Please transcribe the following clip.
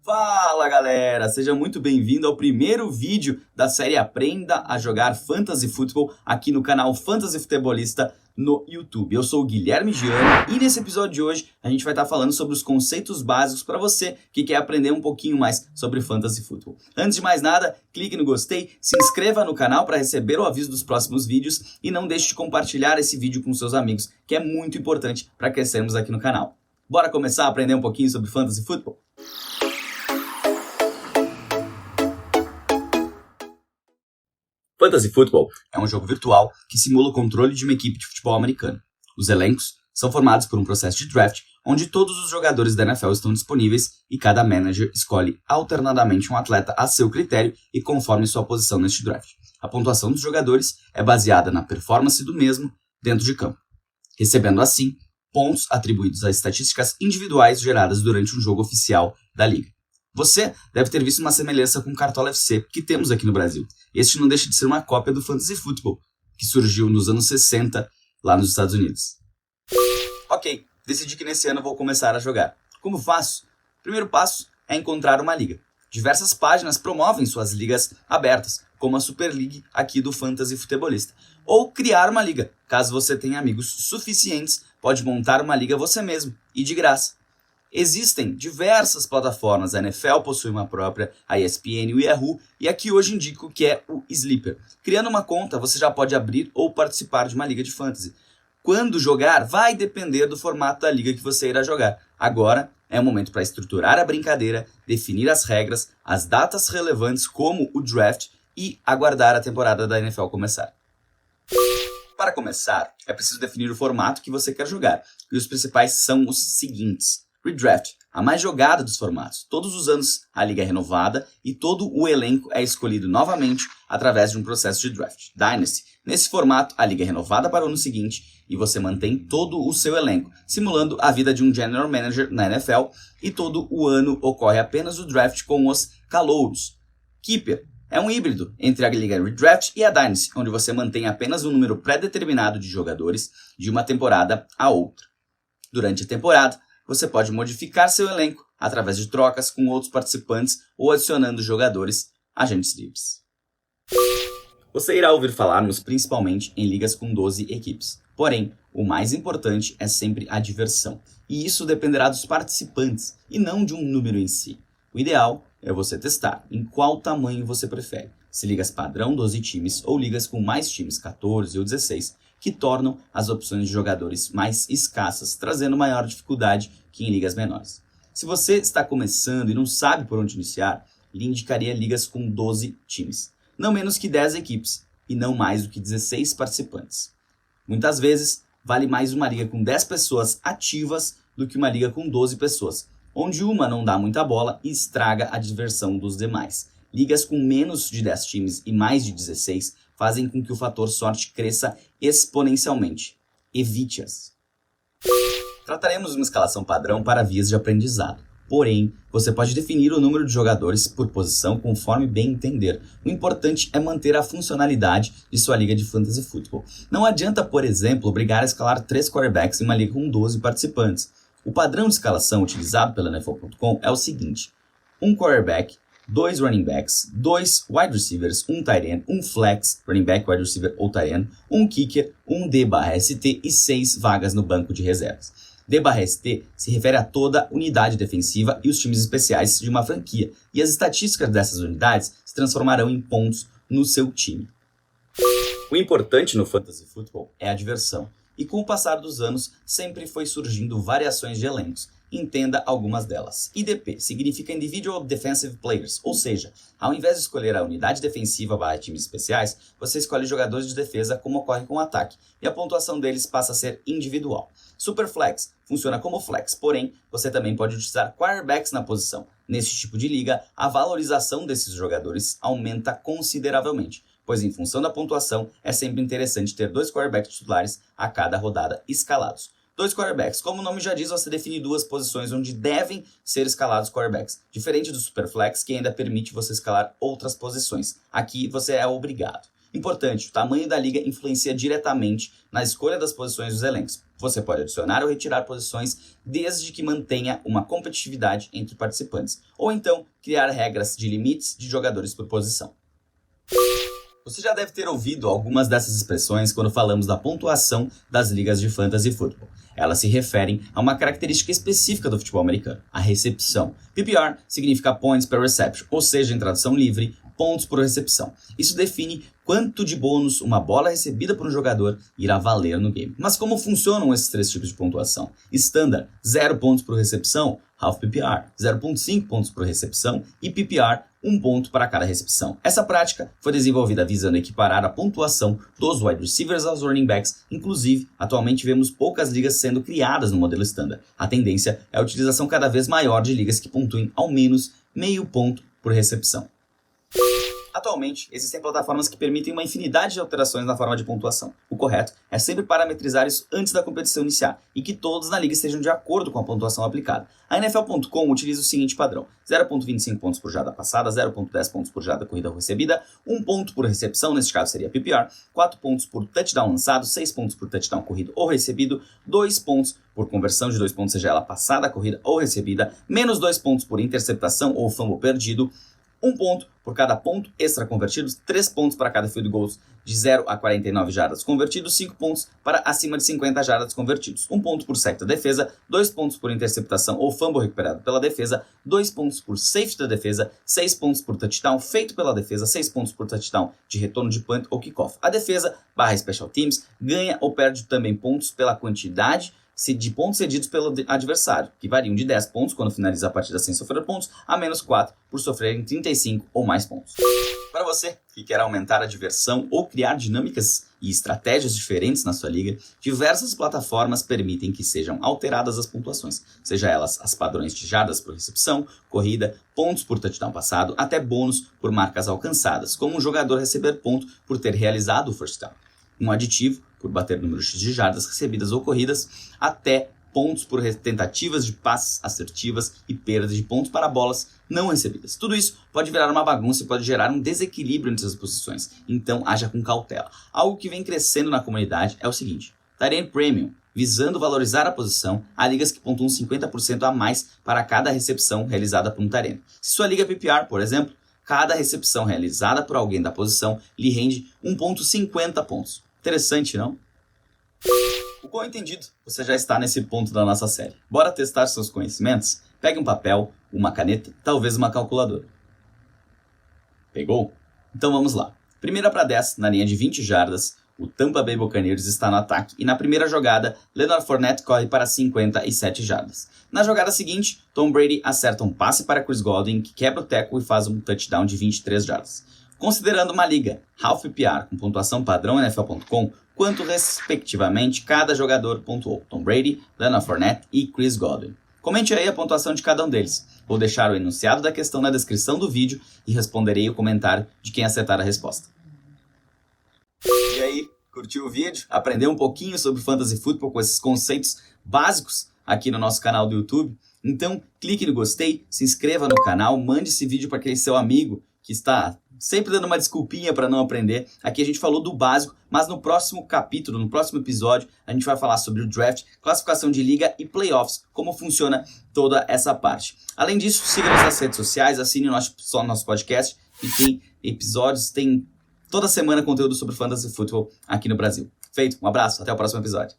Fala galera, seja muito bem-vindo ao primeiro vídeo da série Aprenda a Jogar Fantasy Football aqui no canal Fantasy Futebolista no YouTube. Eu sou o Guilherme Giani e nesse episódio de hoje a gente vai estar falando sobre os conceitos básicos para você que quer aprender um pouquinho mais sobre Fantasy Football. Antes de mais nada, clique no gostei, se inscreva no canal para receber o aviso dos próximos vídeos e não deixe de compartilhar esse vídeo com seus amigos, que é muito importante para crescermos aqui no canal. Bora começar a aprender um pouquinho sobre Fantasy Football? Fantasy Football é um jogo virtual que simula o controle de uma equipe de futebol americano. Os elencos são formados por um processo de draft, onde todos os jogadores da NFL estão disponíveis e cada manager escolhe alternadamente um atleta a seu critério e conforme sua posição neste draft. A pontuação dos jogadores é baseada na performance do mesmo dentro de campo, recebendo assim pontos atribuídos a estatísticas individuais geradas durante um jogo oficial da liga. Você deve ter visto uma semelhança com o Cartola FC que temos aqui no Brasil. Este não deixa de ser uma cópia do Fantasy Football, que surgiu nos anos 60 lá nos Estados Unidos. Ok, decidi que nesse ano vou começar a jogar. Como faço? O primeiro passo é encontrar uma liga. Diversas páginas promovem suas ligas abertas, como a Super League aqui do Fantasy Futebolista. Ou criar uma liga. Caso você tenha amigos suficientes, pode montar uma liga você mesmo, e de graça. Existem diversas plataformas, a NFL possui uma própria, a ESPN e o Yahoo, e aqui hoje indico que é o Sleeper. Criando uma conta, você já pode abrir ou participar de uma liga de fantasy. Quando jogar, vai depender do formato da liga que você irá jogar. Agora é o momento para estruturar a brincadeira, definir as regras, as datas relevantes como o draft e aguardar a temporada da NFL começar. Para começar, é preciso definir o formato que você quer jogar, e os principais são os seguintes. Redraft, a mais jogada dos formatos. Todos os anos a liga é renovada e todo o elenco é escolhido novamente através de um processo de draft. Dynasty, nesse formato a liga é renovada para o ano seguinte e você mantém todo o seu elenco, simulando a vida de um general manager na NFL, e todo o ano ocorre apenas o draft com os calouros. Keeper é um híbrido entre a liga Redraft e a Dynasty, onde você mantém apenas um número pré-determinado de jogadores de uma temporada a outra. Durante a temporada, você pode modificar seu elenco através de trocas com outros participantes ou adicionando jogadores agentes livres. Você irá ouvir falarmos principalmente em ligas com 12 equipes. Porém, o mais importante é sempre a diversão. E isso dependerá dos participantes e não de um número em si. O ideal é você testar em qual tamanho você prefere. Se ligas padrão 12 times ou ligas com mais times, 14 ou 16, que tornam as opções de jogadores mais escassas, trazendo maior dificuldade que em ligas menores. Se você está começando e não sabe por onde iniciar, lhe indicaria ligas com 12 times, não menos que 10 equipes e não mais do que 16 participantes. Muitas vezes, vale mais uma liga com 10 pessoas ativas do que uma liga com 12 pessoas, onde uma não dá muita bola e estraga a diversão dos demais. Ligas com menos de 10 times e mais de 16 fazem com que o fator sorte cresça exponencialmente. Evite-as. Trataremos uma escalação padrão para vias de aprendizado. Porém, você pode definir o número de jogadores por posição conforme bem entender. O importante é manter a funcionalidade de sua liga de fantasy football. Não adianta, por exemplo, obrigar a escalar 3 quarterbacks em uma liga com 12 participantes. O padrão de escalação utilizado pela NFL.com é o seguinte: um quarterback, 2 running backs, 2 wide receivers, 1 tight end, 1 flex, running back, wide receiver ou tight end, 1 kicker, 1 D/ST e 6 vagas no banco de reservas. D/ST se refere a toda unidade defensiva e os times especiais de uma franquia, e as estatísticas dessas unidades se transformarão em pontos no seu time. O importante no Fantasy Football é a diversão, e com o passar dos anos sempre foi surgindo variações de elencos. Entenda algumas delas. IDP significa Individual Defensive Players, ou seja, ao invés de escolher a unidade defensiva / times especiais, você escolhe jogadores de defesa como ocorre com o ataque, e a pontuação deles passa a ser individual. Superflex funciona como flex, porém, você também pode utilizar quarterbacks na posição. Nesse tipo de liga, a valorização desses jogadores aumenta consideravelmente, pois em função da pontuação, é sempre interessante ter 2 quarterbacks titulares a cada rodada escalados. 2 quarterbacks. Como o nome já diz, você define 2 posições onde devem ser escalados quarterbacks. Diferente do Superflex, que ainda permite você escalar outras posições. Aqui você é obrigado. Importante, o tamanho da liga influencia diretamente na escolha das posições dos elencos. Você pode adicionar ou retirar posições desde que mantenha uma competitividade entre participantes, ou então criar regras de limites de jogadores por posição. Você já deve ter ouvido algumas dessas expressões quando falamos da pontuação das ligas de fantasy football. Elas se referem a uma característica específica do futebol americano, a recepção. PPR significa Points per Reception, ou seja, em tradução livre, pontos por recepção. Isso define quanto de bônus uma bola recebida por um jogador irá valer no game. Mas como funcionam esses três tipos de pontuação? Standard, 0 pontos por recepção, Half PPR, 0.5 pontos por recepção e PPR, 1 ponto para cada recepção. Essa prática foi desenvolvida visando equiparar a pontuação dos wide receivers aos running backs. Inclusive, atualmente vemos poucas ligas sendo criadas no modelo standard. A tendência é a utilização cada vez maior de ligas que pontuem ao menos meio ponto por recepção. Atualmente, existem plataformas que permitem uma infinidade de alterações na forma de pontuação. O correto é sempre parametrizar isso antes da competição iniciar e que todos na liga estejam de acordo com a pontuação aplicada. A NFL.com utiliza o seguinte padrão: 0.25 pontos por jarda passada, 0.10 pontos por jarda corrida ou recebida, 1 ponto por recepção, neste caso seria PPR, 4 pontos por touchdown lançado, 6 pontos por touchdown corrido ou recebido, 2 pontos por conversão de 2 pontos, seja ela passada, corrida ou recebida, menos 2 pontos por interceptação ou fumble perdido, 1 ponto por cada ponto extra convertido, 3 pontos para cada field goals de 0 a 49 jardas convertidos, 5 pontos para acima de 50 jardas convertidos, 1 ponto por sack da defesa, 2 pontos por interceptação ou fumble recuperado pela defesa, 2 pontos por safety da defesa, 6 pontos por touchdown feito pela defesa, 6 pontos por touchdown de retorno de punt ou kickoff. A defesa / special teams ganha ou perde também pontos pela quantidade de pontos cedidos pelo adversário, que variam de 10 pontos quando finaliza a partida sem sofrer pontos, a menos 4 por sofrerem 35 ou mais pontos. Para você que quer aumentar a diversão ou criar dinâmicas e estratégias diferentes na sua liga, diversas plataformas permitem que sejam alteradas as pontuações, seja elas as padrões de jardas por recepção, corrida, pontos por touchdown passado, até bônus por marcas alcançadas, como um jogador receber ponto por ter realizado o first down, um aditivo por bater número X de jardas recebidas ou corridas, até pontos por tentativas de passes assertivas e perda de pontos para bolas não recebidas. Tudo isso pode virar uma bagunça e pode gerar um desequilíbrio entre as posições, então haja com cautela. Algo que vem crescendo na comunidade é o seguinte: Tight End Premium, visando valorizar a posição, há ligas que pontuam 50% a mais para cada recepção realizada por um tight end. Se sua liga é PPR, por exemplo, cada recepção realizada por alguém da posição lhe rende 1.50 pontos. Interessante, não? O quão entendido você já está nesse ponto da nossa série. Bora testar seus conhecimentos? Pegue um papel, uma caneta, talvez uma calculadora. Pegou? Então vamos lá. Primeira para 10, na linha de 20 jardas, o Tampa Bay Buccaneers está no ataque e na primeira jogada, Leonard Fournette corre para 57 jardas. Na jogada seguinte, Tom Brady acerta um passe para Chris Godwin, que quebra o tackle e faz um touchdown de 23 jardas. Considerando uma liga Half PPR com pontuação padrão NFL.com, quanto respectivamente cada jogador pontuou: Tom Brady, Leonard Fournette e Chris Godwin. Comente aí a pontuação de cada um deles. Vou deixar o enunciado da questão na descrição do vídeo e responderei o comentário de quem acertar a resposta. E aí, curtiu o vídeo? Aprendeu um pouquinho sobre Fantasy Football com esses conceitos básicos aqui no nosso canal do YouTube? Então, clique no gostei, se inscreva no canal, mande esse vídeo para aquele seu amigo que está sempre dando uma desculpinha para não aprender. Aqui a gente falou do básico, mas no próximo capítulo, no próximo episódio, a gente vai falar sobre o draft, classificação de liga e playoffs, como funciona toda essa parte. Além disso, siga-nos nas redes sociais, assine o nosso podcast, e tem episódios, tem toda semana conteúdo sobre Fantasy Football aqui no Brasil. Feito, um abraço, até o próximo episódio.